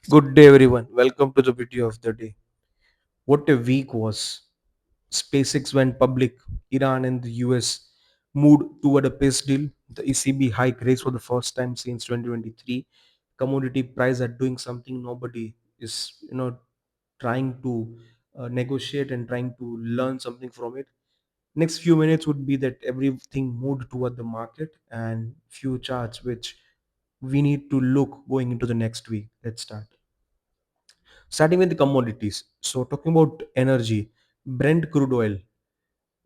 Good day, everyone. Welcome to the video of the day. What a week was. SpaceX went public. Iran and the US moved toward a peace deal. The ECB hike raised for the first time since 2023. Commodity price are doing something nobody is, trying to negotiate and trying to learn something from it. Next few minutes would be that everything moved toward the market and few charts which we need to look going into the next week. Let's start. Starting with the commodities. So, talking about energy, Brent crude oil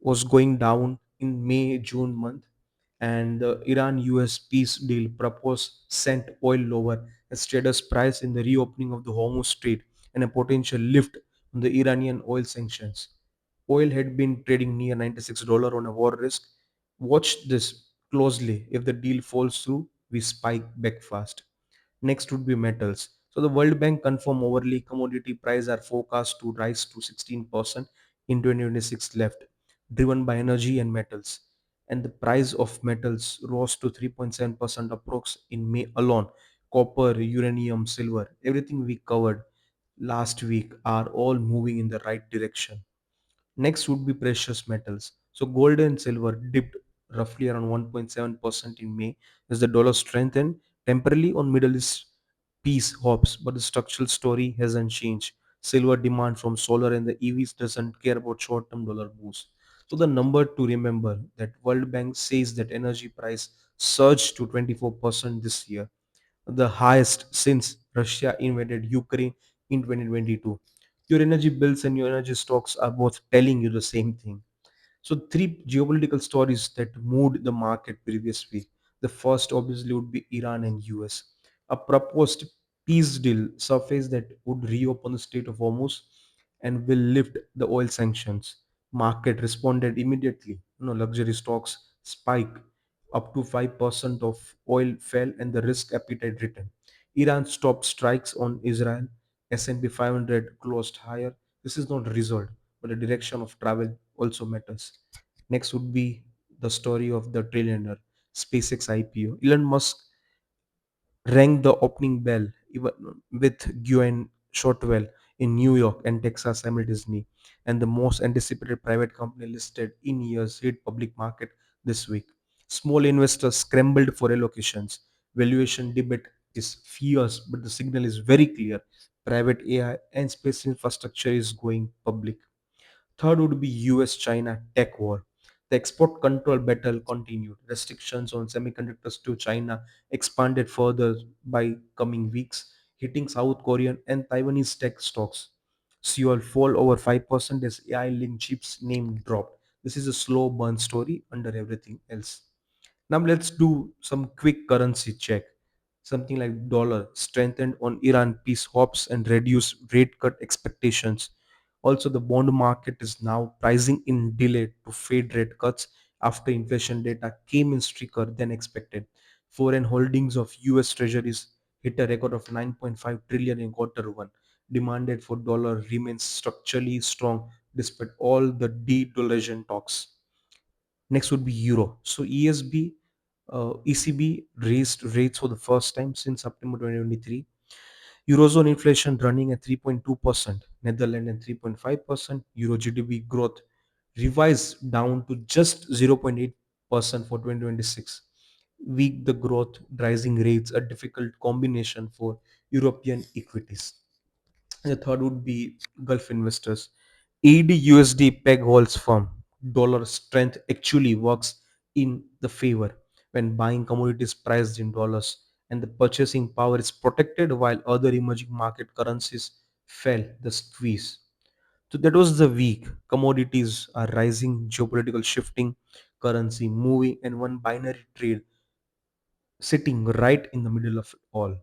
was going down in May June month, and the Iran US peace deal proposed sent oil lower as traders price in the reopening of the Hormuz Strait and a potential lift on the Iranian oil sanctions. Oil had been trading near $96 on a war risk. Watch this closely. If the deal falls through, we spike back fast. Next would be metals. So the World Bank confirmed overly commodity prices are forecast to rise to 16% in 2026 left, driven by energy and metals. And the price of metals rose to 3.7% approx in May alone. Copper, uranium, silver, everything we covered last week are all moving in the right direction. Next would be precious metals. So gold and silver dipped roughly around 1.7% in May as the dollar strengthened temporarily on Middle East peace hopes, but the structural story hasn't changed. Silver demand from solar and the EVs doesn't care about short-term dollar moves. So the number to remember that World Bank says that energy price surged to 24% this year, the highest since Russia invaded Ukraine in 2022. Your energy bills and your energy stocks are both telling you the same thing. So, three geopolitical stories that moved the market previous week. The first, obviously, would be Iran and US. A proposed peace deal surfaced that would reopen the Strait of Hormuz and will lift the oil sanctions. Market responded immediately. Luxury stocks spike up to 5% of oil fell and the risk appetite returned. Iran stopped strikes on Israel. S&P 500 closed higher. This is not result, but the direction of travel also matters. Next would be the story of the trillionaire SpaceX IPO. Elon Musk rang the opening bell even with Gwen Shotwell in New York and Texas simultaneously, and the most anticipated private company listed in years hit public market this week. Small investors scrambled for allocations. Valuation debate is fierce, but the signal is very clear. Private AI and space infrastructure is going public. Third would be US China tech war. The export control battle continued. Restrictions on semiconductors to China expanded further by coming weeks, hitting South Korean and Taiwanese tech stocks. Seoul fall over 5% as AI linked chips name dropped. This is a slow burn story under everything else. Now let's do some quick currency check. Something like dollar strengthened on Iran peace hopes and reduced rate cut expectations. Also, the bond market is now pricing in delay to Fed rate cuts after inflation data came in streaker than expected. Foreign holdings of US Treasuries hit a record of 9.5 trillion in quarter one. Demanded for dollar remains structurally strong despite all the de-dollarization talks. Next would be euro. So ECB raised rates for the first time since September 2023. Eurozone inflation running at 3.2%, Netherlands at 3.5%, Euro GDP growth revised down to just 0.8% for 2026. Weak the growth, rising rates, a difficult combination for European equities. And the third would be Gulf investors. AED/USD peg holds firm. Dollar strength actually works in the favor when buying commodities priced in dollars, and the purchasing power is protected while other emerging market currencies fell the squeeze. So that was the week. Commodities are rising, geopolitical shifting, currency moving, and one binary trade sitting right in the middle of it all.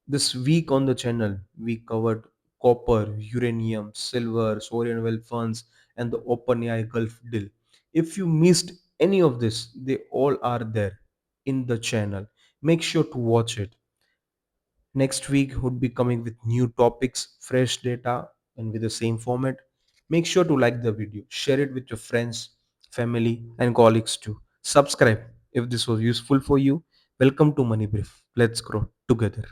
This week on the channel, we covered copper, uranium, silver, sovereign wealth funds, and the OpenAI Gulf deal. If you missed any of this, they all are there in the channel. Make sure to watch it. Next week would be coming with new topics, fresh data, and with the same format. Make sure to like the video, share it with your friends, family, and colleagues too. Subscribe if this was useful for you. Welcome to Money Brief. Let's grow together.